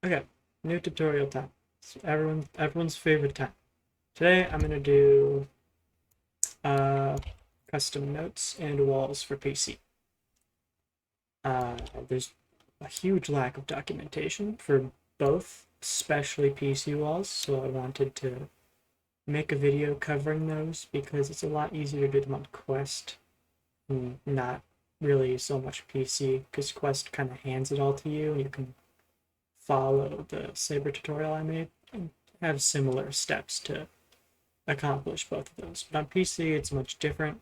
Okay, new tutorial time. It's everyone's favorite time. Today I'm gonna do uh, custom notes and walls for PC. There's a huge lack of documentation for both, especially PC walls, so I wanted to make a video covering those because it's a lot easier to do them on Quest, and not really so much PC, because Quest kind of hands it all to you and you can follow the Saber tutorial I made and have similar steps to accomplish both of those. But on PC, it's much different.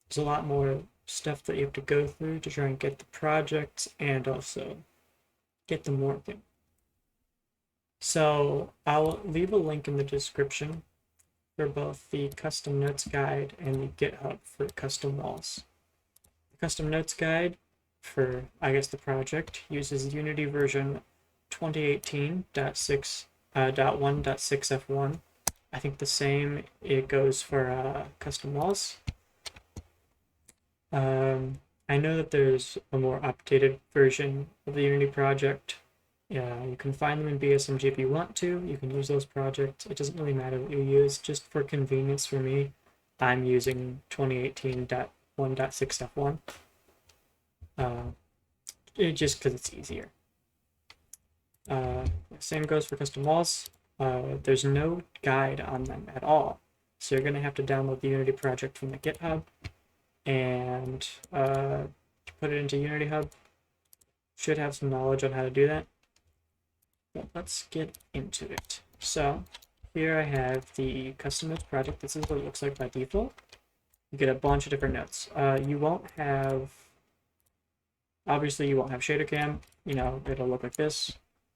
There's a lot more stuff that you have to go through to try and get the projects and also get them working. So I'll leave a link in the description for both the custom notes guide and the GitHub for custom walls. The custom notes guide for, I guess, the project uses Unity version 2018.6.1.6f1. I think the same it goes for custom walls. I know that there's a more updated version of the Unity project. You can find them in BSMG if you want to. You can use those projects. It doesn't really matter what you use. Just for convenience for me, I'm using 2018.1.6f1. Just because it's easier. Same goes for custom walls. There's no guide on them at all. So you're going to have to download the Unity project from the GitHub and put it into Unity Hub. Should have some knowledge on how to do that. But let's get into it. So here I have the custom notes project. This is what it looks like by default. You get a bunch of different notes. You won't have, obviously you won't have shader cam. It'll look like this.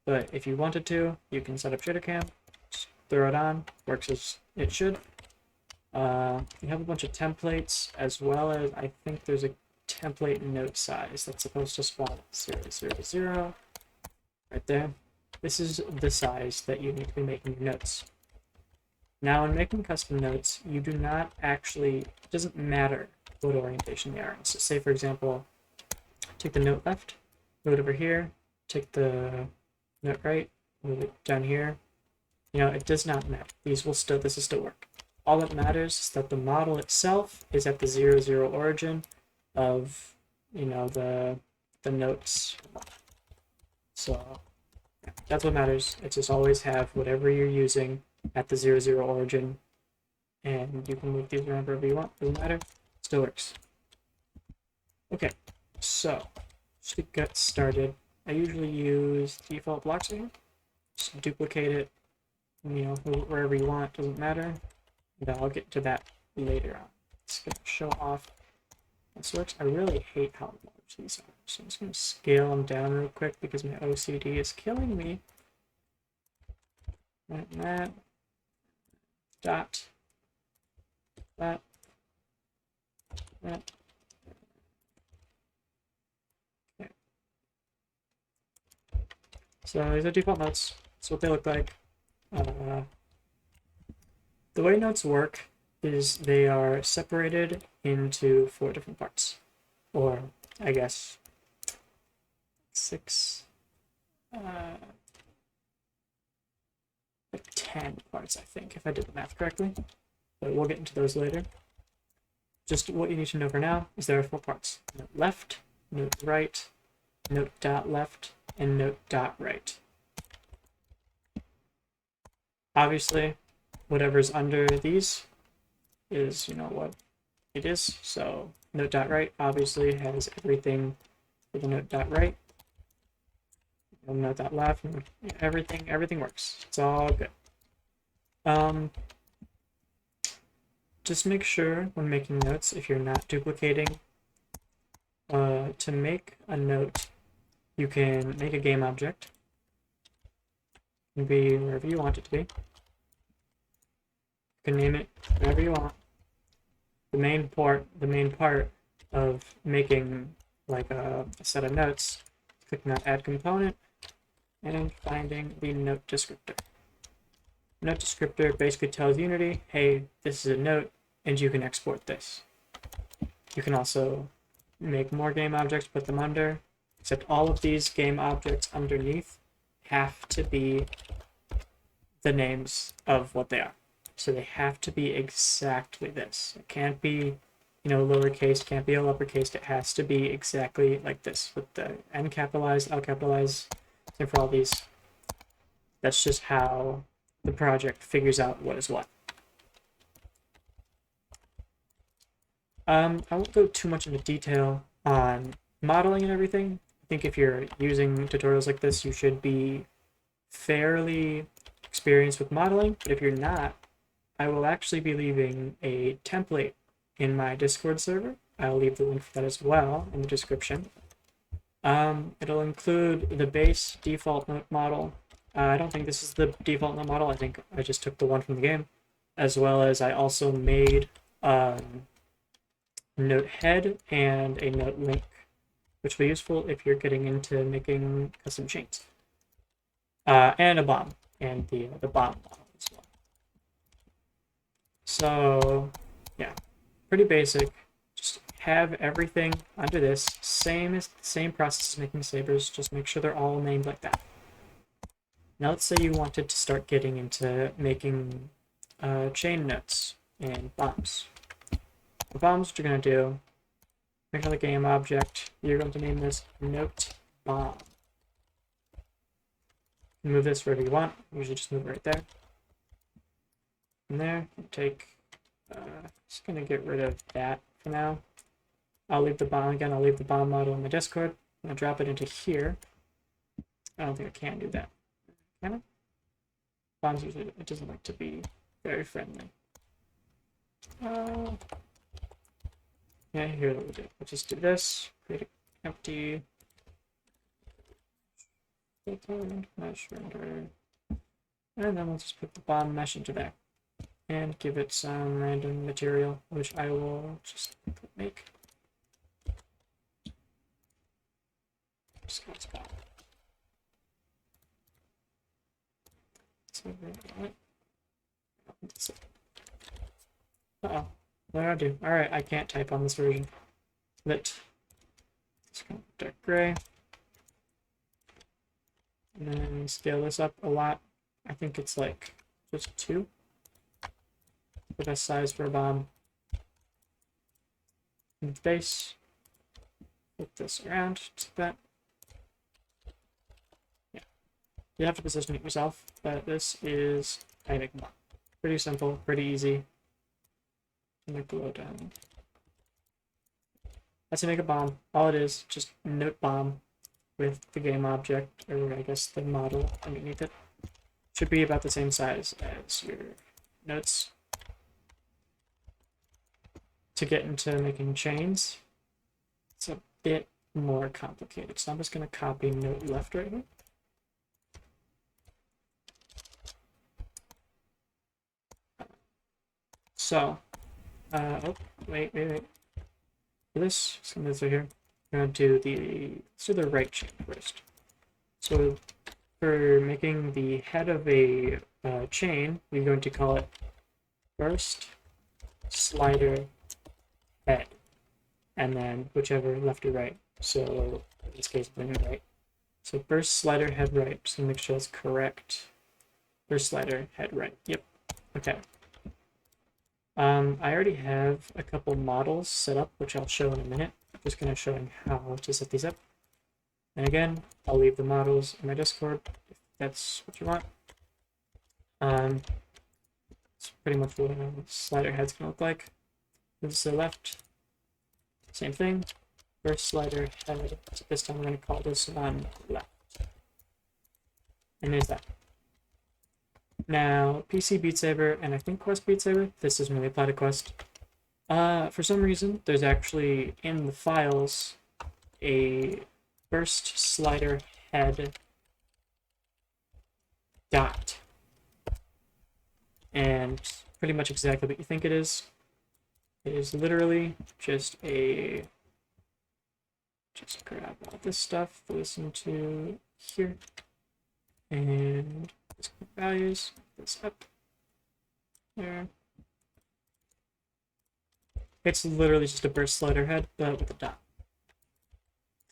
But if you wanted to, you can set up shader cam, just throw it on, works as it should. You have a bunch of templates, as well as I think there's a template note size that's supposed to spawn at 000 right there. This is the size that you need to be making your notes. Now, in making custom notes, you do not actually, it doesn't matter what orientation they are in. So say, for example, take the note left, move it over here, take the note right, move it down here. It does not matter. This will still work. All that matters is that the model itself is at the 0, origin of, the notes. So that's what matters. It's just always have whatever you're using at the 0, origin, and you can move these around wherever you want. Doesn't matter. Still works. Okay, so to get started, I usually use default blocks here. Just duplicate it, wherever you want, doesn't matter. And I'll get to that later on. It's going to show off this works. I really hate how large these are, so I'm just going to scale them down real quick because my OCD is killing me. Like that. Dot. That. That. Okay. So these are default notes. That's what they look like. The way notes work is they are separated into 4 different parts, or I guess 6, like 10 parts, I think, if I did the math correctly, but we'll get into those later. Just what you need to know for now is there are 4 parts: note left, note right, note dot left, and note dot right. Obviously, whatever's under these is, what it is. So note dot right obviously has everything for the note dot right. Note dot left, everything works. It's all good. Just make sure when making notes, if you're not duplicating, to make a note, you can make a game object. It can be wherever you want it to be. You can name it whatever you want. The main part of making like a set of notes, clicking on add component and finding the note descriptor. Note descriptor basically tells Unity, hey, this is a note and you can export this. You can also make more game objects, put them under, except all of these game objects underneath have to be the names of what they are. So they have to be exactly this. It can't be, lowercase, can't be all uppercase. It has to be exactly like this with the N capitalized, L capitalized, and for all these. That's just how the project figures out what is what. I won't go too much into detail on modeling and everything. I think if you're using tutorials like this, you should be fairly experienced with modeling, but if you're not, I will actually be leaving a template in my Discord server. I'll leave the link for that as well in the description. It'll include the base default note model. I don't think this is the default note model. I think I just took the one from the game, as well as I also made note head and a note link, which will be useful if you're getting into making custom chains. And a bomb, and the bomb model as well. So, yeah, pretty basic. Just have everything under this. Same process as making sabers. Just make sure they're all named like that. Now let's say you wanted to start getting into making chain notes and bombs. The bombs, what you're going to do, make another game object. You're going to name this note bomb. Move this wherever you want. Usually just move it right there. From there, take. Just gonna get rid of that for now. I'll leave the bomb again. I'll leave the bomb model in my Discord. I'm gonna drop it into here. I don't think I can do that. Can I? Bombs usually it doesn't like to be very friendly. Yeah, here we'll do. We'll just do this. Create an empty mesh render, and then we'll just put the bomb mesh into there and give it some random material, which I will just make. Uh-oh. What did I do? Alright, I can't type on this version. Lit. It's kind of dark gray. And then scale this up a lot. I think it's like just 2. The best size for a bomb. And the base. Flip this around just like that. Yeah. You have to position it yourself, but this is how you make a bomb. Pretty simple, pretty easy. Make the load down. That's how you make a bomb. All it is, just note bomb with the game object, or I guess the model underneath it. Should be about the same size as your notes. To get into making chains, it's a bit more complicated. So I'm just going to copy note left right here. So, oh, wait. For this, some of this right here, I'm going to do the right chain first. So for making the head of a chain, we're going to call it first slider head, and then whichever left or right. So in this case, bring it right. So first slider head right. Just gonna make sure that's correct. First slider head right. Yep. Okay. I already have a couple models set up, which I'll show in a minute. I'm just gonna show you how to set these up. And again, I'll leave the models in my Discord if that's what you want. It's pretty much what a slider head's gonna look like. Move to the left. Same thing. First slider head. So this time we're gonna call this one left. And there's that. Now, PC Beat Saber and I think Quest Beat Saber, this doesn't really apply to Quest. For some reason, there's actually in the files a first slider head dot. And pretty much exactly what you think it is. It is literally just grab all this stuff, listen to here, and just values, this up there. It's literally just a burst slider head, but with a dot.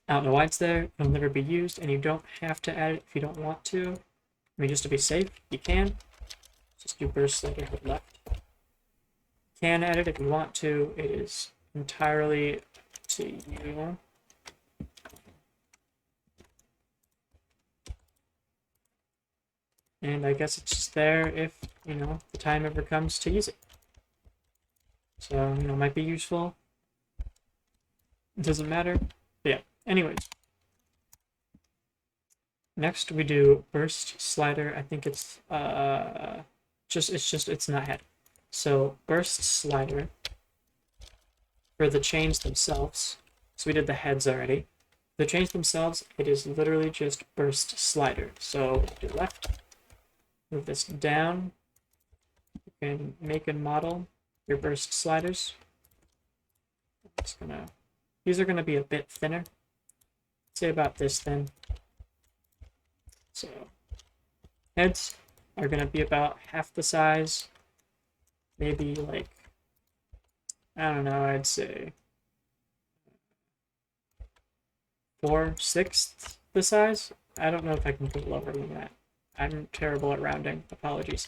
I don't know why it's there. It'll never be used, and you don't have to add it if you don't want to. I mean, just to be safe, you can. Just do burst slider head left. You can add it if you want to. It is entirely to you. And I guess it's just there if, the time ever comes to use it. So, it might be useful. It doesn't matter. But yeah, anyways. Next we do burst slider. I think it's it's not head. So burst slider for the chains themselves. So we did the heads already. The chains themselves, it is literally just burst slider. So do left, move this down. You can make and model your burst sliders. These are gonna be a bit thinner. Say about this thin. So heads are gonna be about half the size, maybe like, I don't know, I'd say 4/6 the size. I don't know if I can put lower than that. I'm terrible at rounding. Apologies.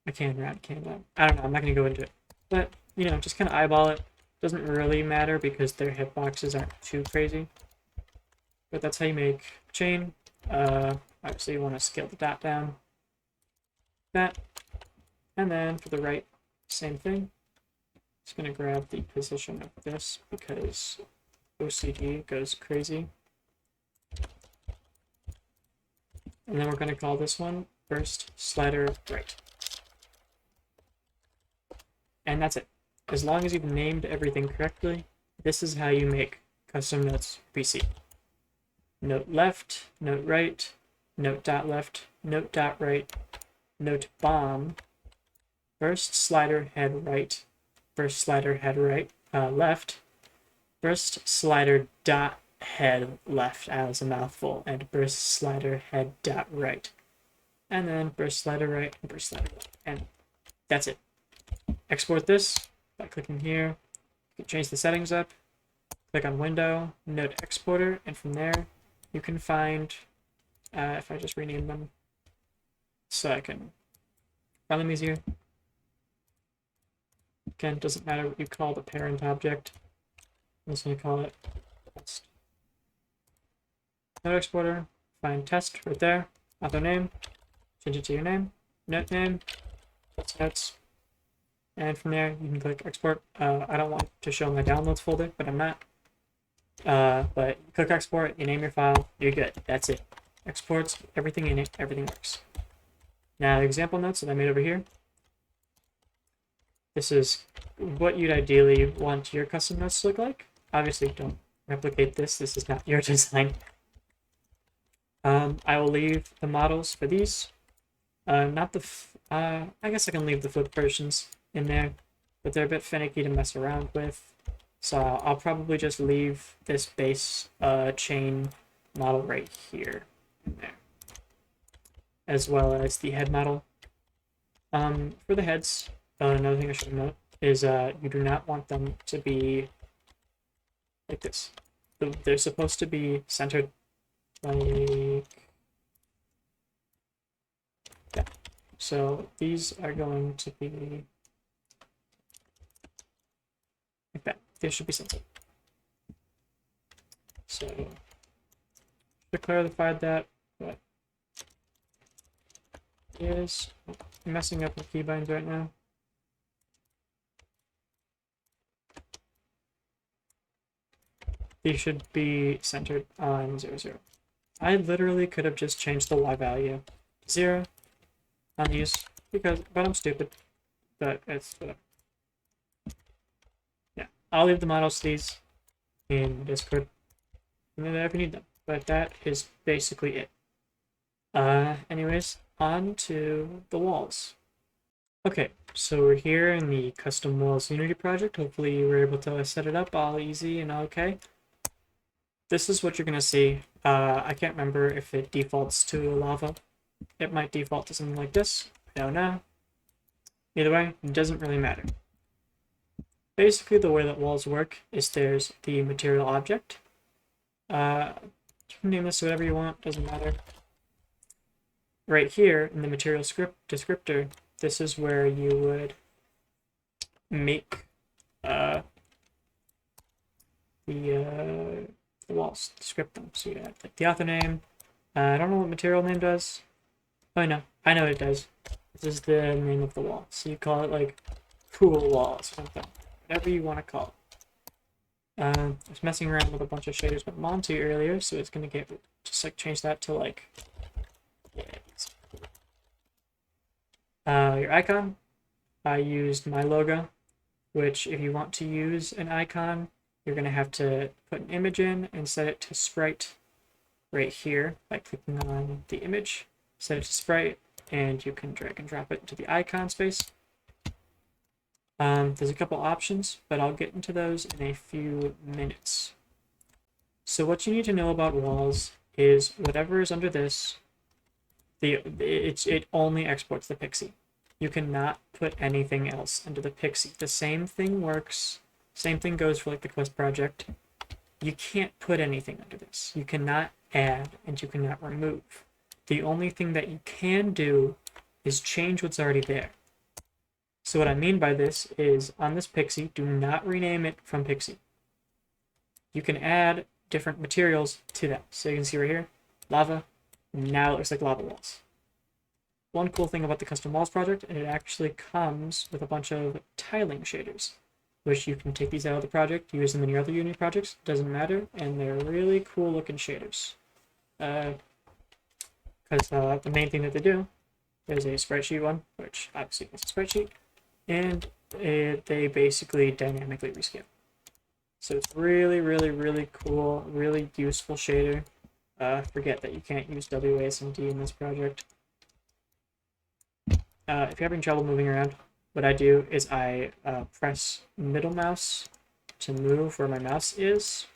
I can round, I don't know. I'm not gonna go into it, but just kind of eyeball it. Doesn't really matter because their hitboxes aren't too crazy. But that's how you make a chain. Obviously, you want to scale the dot down. That, and then for the right, same thing. Just gonna grab the position of this because OCD goes crazy. And then we're gonna call this one burst slider right. And that's it. As long as you've named everything correctly, this is how you make custom notes PC. Note left, note right, note dot left, note dot right, note bomb, burst slider head right, burst slider head right, left, burst slider dot head left as a mouthful, and burst slider head dot right. And then burst slider right and burst slider left. And that's it. Export this by clicking here. You can change the settings up. Click on Window, Node Exporter, and from there you can find, if I just rename them so I can find them easier. Again, it doesn't matter what you call the parent object. I'm just going to call it test. Node Exporter, find test right there, author name, change it to your name, note name, that's notes. And from there, you can click export. I don't want to show my downloads folder, but I'm not. But click export, you name your file, you're good. That's it. Exports, everything in it, everything works. Now, example notes that I made over here. This is what you'd ideally want your custom notes to look like. Obviously, don't replicate this. This is not your design. I will leave the models for these. Not the... I guess I can leave the flip versions in there, but they're a bit finicky to mess around with. So I'll probably just leave this base chain model right here in there, as well as the head model. For the heads, another thing I should note is you do not want them to be like this. They're supposed to be centered like that. So these are going to be like that. They should be centered. So should clarified that, but is messing up with keybinds right now. These should be centered on 0, 0. I literally could have just changed the Y value to 0 on these but I'm stupid. But it's whatever. Yeah, I'll leave the models to these in Discord if you need them. But that is basically it. Anyways, on to the walls. Okay, so we're here in the Custom Walls Unity project. Hopefully you were able to set it up all easy and okay. This is what you're going to see. I can't remember if it defaults to lava. It might default to something like this. I don't know. Either way, it doesn't really matter. Basically, the way that walls work is there's the material object, You can name this whatever you want, doesn't matter. Right here in the material script descriptor, this is where you would make the walls, script them. So you have like the author name. I don't know what material name does. Oh no, I know what it does. This is the name of the wall. So you call it like cool walls or something. Whatever you want to call it. I was messing around with a bunch of shaders with Monty earlier, so it's gonna get just like change that to like your icon. I used my logo, which if you want to use an icon, you're gonna have to put an image in and set it to sprite right here by clicking on the image, set it to sprite, and you can drag and drop it into the icon space. There's a couple options, but I'll get into those in a few minutes. So what you need to know about walls is whatever is under this, it only exports the pixie. You cannot put anything else into the pixie. The same thing works. Same thing goes for like the quest project. You can't put anything under this. You cannot add and you cannot remove. The only thing that you can do is change what's already there. So what I mean by this is on this pixie, do not rename it from pixie. You can add different materials to that. So you can see right here, lava. Now it looks like lava walls. One cool thing about the custom walls project, and it actually comes with a bunch of tiling shaders, which you can take these out of the project, use them in your other Unity projects, doesn't matter, and they're really cool looking shaders. Because the main thing that they do is a spreadsheet one, which obviously is a spreadsheet, and they basically dynamically rescale. So it's really, really, really cool, really useful shader. Forget that you can't use WASD in this project. If you're having trouble moving around, what I do is I press middle mouse to move where my mouse is.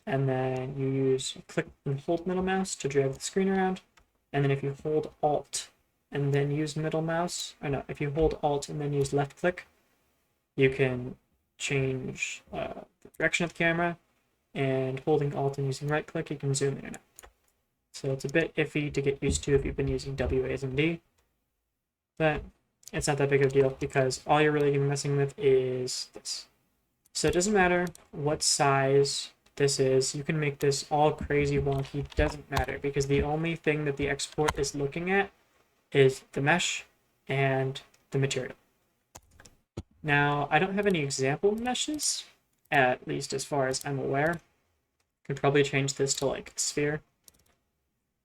And then you click and hold middle mouse to drag the screen around. And then if you hold Alt and then use middle mouse, or no, if you hold Alt and then use left click, you can change the direction of the camera. And holding Alt and using right click, you can zoom in and out. So it's a bit iffy to get used to if you've been using WASD, but it's not that big of a deal because all you're really messing with is this. So it doesn't matter what size this is, you can make this all crazy wonky, doesn't matter because the only thing that the export is looking at is the mesh and the material. Now, I don't have any example meshes, at least as far as I'm aware. Could probably change this to like a sphere,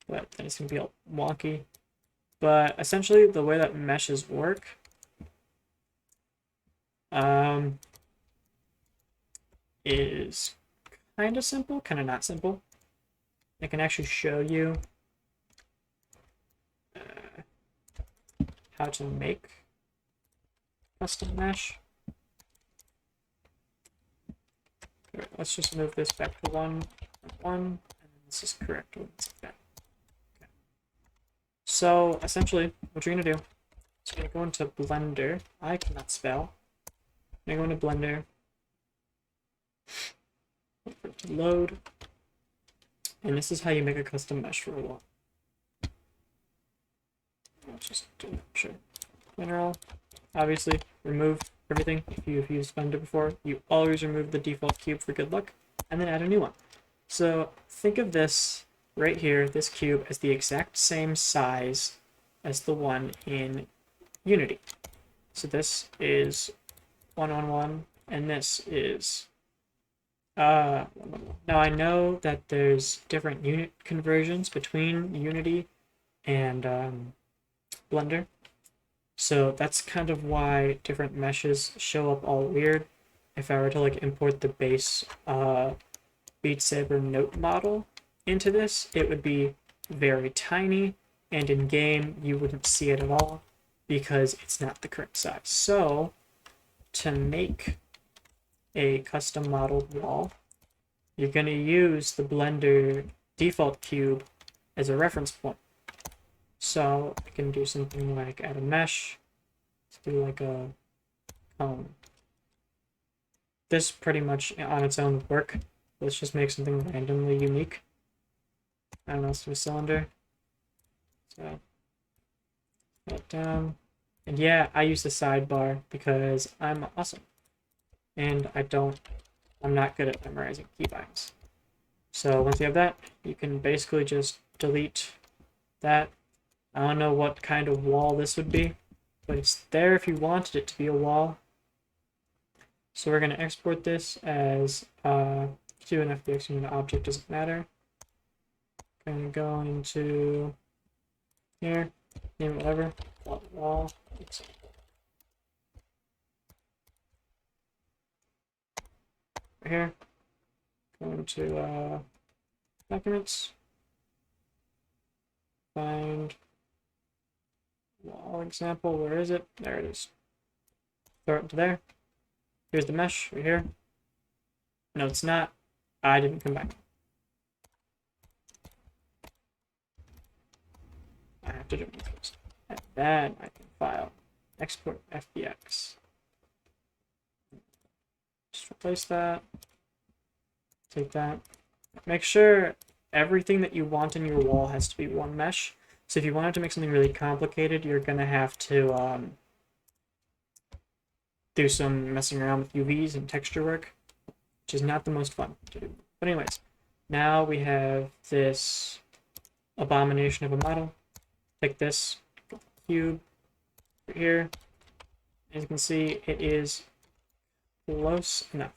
but then it's going to be all wonky. But essentially, the way that meshes work is kind of simple, kind of not simple. I can actually show you how to make custom mesh. Right, let's just move this back to 1, 1, and this is correct. Okay. So essentially, what you're gonna do is you're gonna go into Blender. I cannot spell. I'm gonna go into Blender. Wait for it to load. And this is how you make a custom mesh for a wall. Let's just do it. Sure. General. Obviously, remove everything. If you've used Blender before, you always remove the default cube for good luck, and then add a new one. So think of this right here, this cube, as the exact same size as the one in Unity. So this is 111, and this is now I know that there's different unit conversions between Unity and Blender. So that's kind of why different meshes show up all weird. If I were to like import the base Beat Saber note model into this, it would be very tiny, and in game you wouldn't see it at all because it's not the correct size. So to make a custom modeled wall, you're going to use the Blender default cube as a reference point. So I can do something like add a mesh. Let's do like a cone. This pretty much on its own would work, Let's just make something randomly unique. I don't know, let's do a cylinder. So, that down. And yeah, I use the sidebar because I'm awesome. And I'm not good at memorizing keybinds. So once you have that, you can basically just delete that. I don't know what kind of wall this would be, but it's there if you wanted it to be a wall. So we're going to export this as to an FBX unit object, doesn't matter. Going to go into here, name it whatever, wall. Right here, going to documents, find wall example, where is it? There it is. Throw it into there. Here's the mesh right here. No, it's not. I didn't come back. I have to do it first. And then I can file export FBX. Just replace that. Take that. Make sure everything that you want in your wall has to be one mesh. So if you wanted to make something really complicated, you're gonna have to do some messing around with UVs and texture work, which is not the most fun to do. But anyways, now we have this abomination of a model. Take this cube right here. As you can see, it is close enough.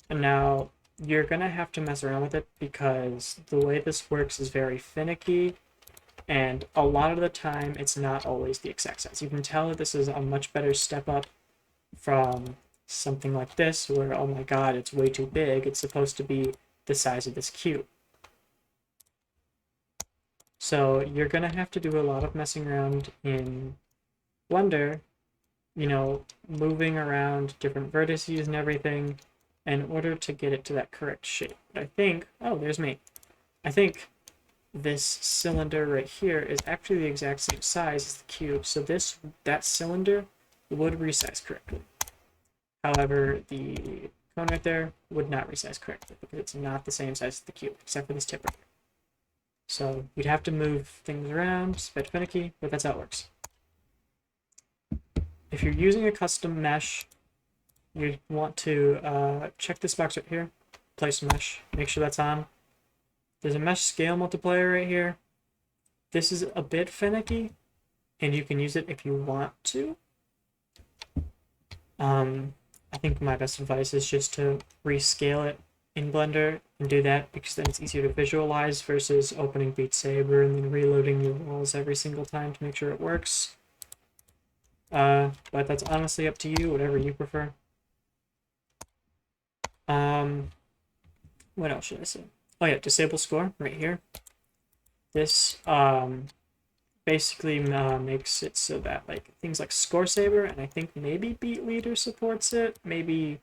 And now you're gonna have to mess around with it because the way this works is very finicky, and a lot of the time it's not always the exact size. You can tell that this is a much better step up from something like this where, oh my god, it's way too big. It's supposed to be the size of this cube. So you're gonna have to do a lot of messing around in Blender, you know, moving around different vertices and everything in order to get it to that correct shape. But I think, oh, there's me. I think this cylinder right here is actually the exact same size as the cube, so that cylinder would resize correctly. However, the cone right there would not resize correctly because it's not the same size as the cube, except for this tip right here. So you'd have to move things around, it's a bit finicky, but that's how it works. If you're using a custom mesh, you want to check this box right here, place mesh, make sure that's on. There's a mesh scale multiplier right here. This is a bit finicky, and you can use it if you want to. I think my best advice is just to rescale it in Blender and do that because then it's easier to visualize versus opening Beat Saber and then reloading your walls every single time to make sure it works. But that's honestly up to you, whatever you prefer. What else should I say? Oh yeah, disable score right here. This basically makes it so that like things like Score Saber and I think maybe Beat Leader supports it. Maybe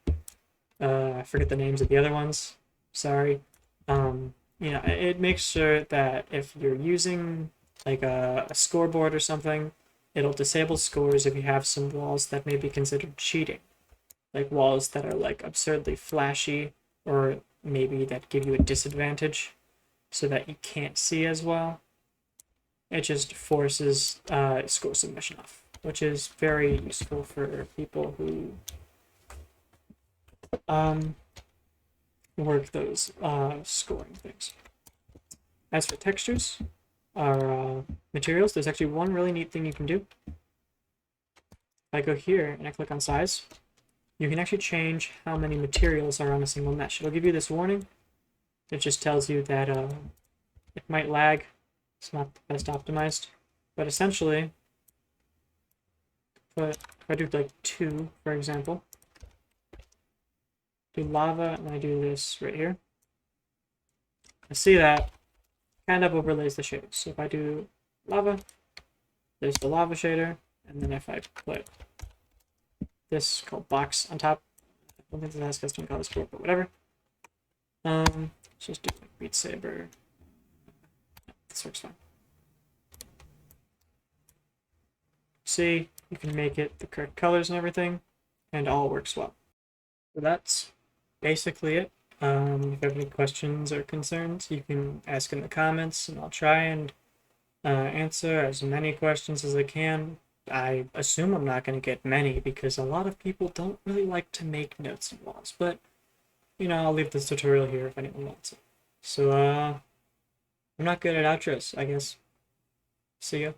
I forget the names of the other ones. Sorry. You know, it makes sure that if you're using like a scoreboard or something, it'll disable scores if you have some walls that may be considered cheating, like walls that are like absurdly flashy or maybe that give you a disadvantage so that you can't see as well. It just forces score submission off, which is very useful for people who work those scoring things. As for textures or materials, there's actually one really neat thing you can do. If I go here and I click on size, you can actually change how many materials are on a single mesh. It'll give you this warning. It just tells you that it might lag. It's not the best optimized. But essentially, if I do like 2, for example, do lava, and I do this right here, I see that kind of overlays the shaders. So if I do lava, there's the lava shader, and then if I put this called box on top, I don't think this has custom colors for it, but whatever. Let's just do like Beat Saber. This works fine. See, you can make it the correct colors and everything, and all works well. So that's basically it. If you have any questions or concerns, you can ask in the comments, and I'll try and answer as many questions as I can. I assume I'm not going to get many because a lot of people don't really like to make notes in walls, but I'll leave this tutorial here if anyone wants it. So, I'm not good at outros, I guess. See ya.